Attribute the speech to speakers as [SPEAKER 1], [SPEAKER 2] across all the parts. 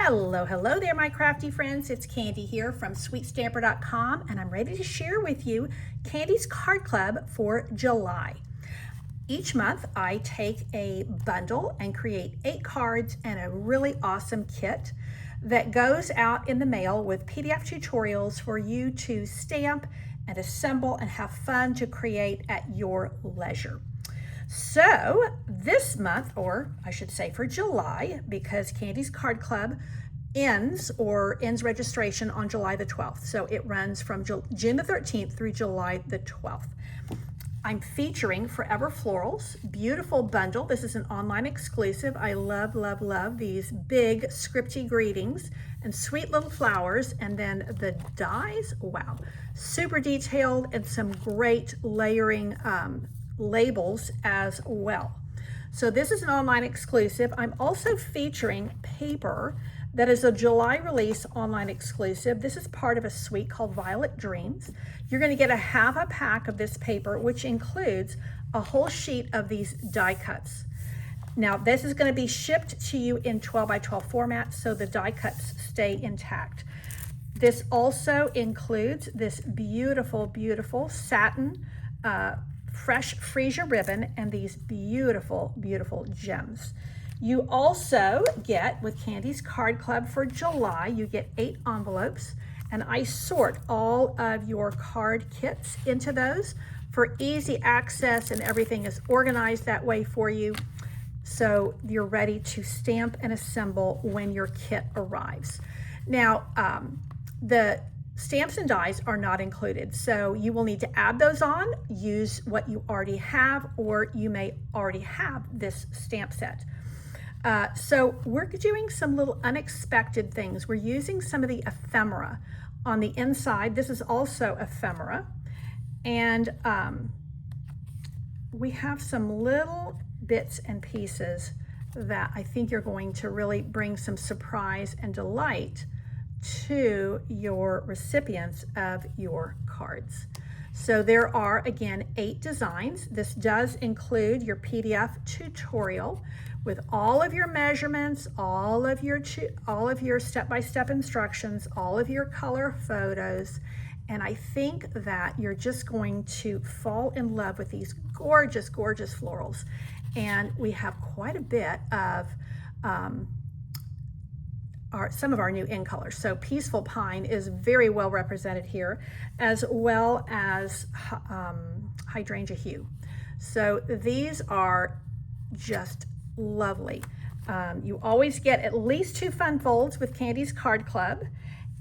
[SPEAKER 1] Hello there, my crafty friends. It's Candy here from sweetstamper.com, and I'm ready to share with you Candy's Card Club for July. Each month, I take a bundle and create 8 cards and a really awesome kit that goes out in the mail with PDF tutorials for you to stamp and assemble and have fun to create at your leisure. So this month, or I should say for July, because Candy's Card Club ends registration on July the 12th. So it runs from June the 13th through July the 12th. I'm featuring Forever Florals, beautiful bundle. This is an online exclusive. I love, love, love these big scripty greetings and sweet little flowers. And then the dies, wow, super detailed and some great layering labels as well. So this is an online exclusive. I'm also featuring paper that is a July release online exclusive. This is part of a suite called Violet Dreams. You're going to get a half a pack of this paper, which includes a whole sheet of these die cuts. Now this is going to be shipped to you in 12 by 12 format, so the die cuts stay intact. This also includes this beautiful, beautiful satin fresh freesia ribbon and these beautiful, beautiful gems. You also get, with Candy's Card Club for July, you get 8 envelopes, and I sort all of your card kits into those for easy access, and everything is organized that way for you, so you're ready to stamp and assemble when your kit arrives. Now, the stamps and dies are not included, so you will need to add those on, use what you already have, or you may already have this stamp set. So we're doing some little unexpected things. We're using some of the ephemera on the inside. This is also ephemera, and we have some little bits and pieces that I think you're going to really bring some surprise and delight to your recipients of your cards. So there are, again, 8 designs. This does include your PDF tutorial with all of your measurements, all of your step-by-step instructions, all of your color photos, and I think that you're just going to fall in love with these gorgeous, gorgeous florals. And we have quite a bit of some of our new in colors. So Peaceful Pine is very well represented here, as well as Hydrangea Hue. So these are just lovely. You always get at least 2 fun folds with Candy's Card Club,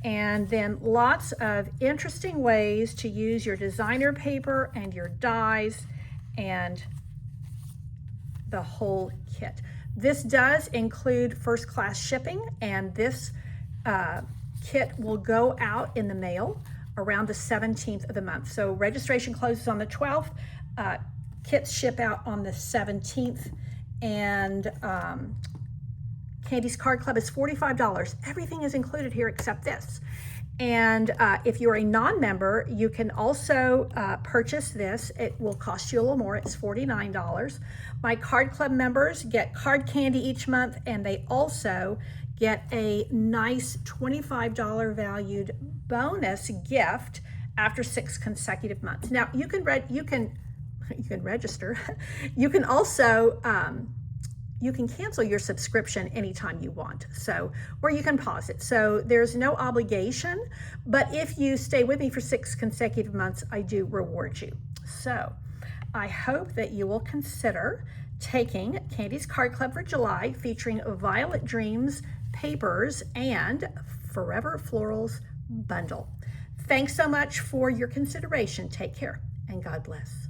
[SPEAKER 1] and then lots of interesting ways to use your designer paper and your dies and the whole kit. This does include first class shipping, and this kit will go out in the mail around the 17th of the month. So registration closes on the 12th, kits ship out on the 17th, and Candy's Card Club is $45. Everything is included here except this. And if you're a non-member, you can also purchase this. It will cost you a little more. It's $49. My Card Club members get card candy each month, and they also get a nice $25 valued bonus gift after 6 consecutive months. Now you can register. You can also you can cancel your subscription anytime you want, so, or you can pause it. So there's no obligation, but if you stay with me for 6 consecutive months, I do reward you. So I hope that you will consider taking Candy's Card Club for July, featuring Violet Dreams papers and Forever Florals bundle. Thanks so much for your consideration. Take care, and God bless.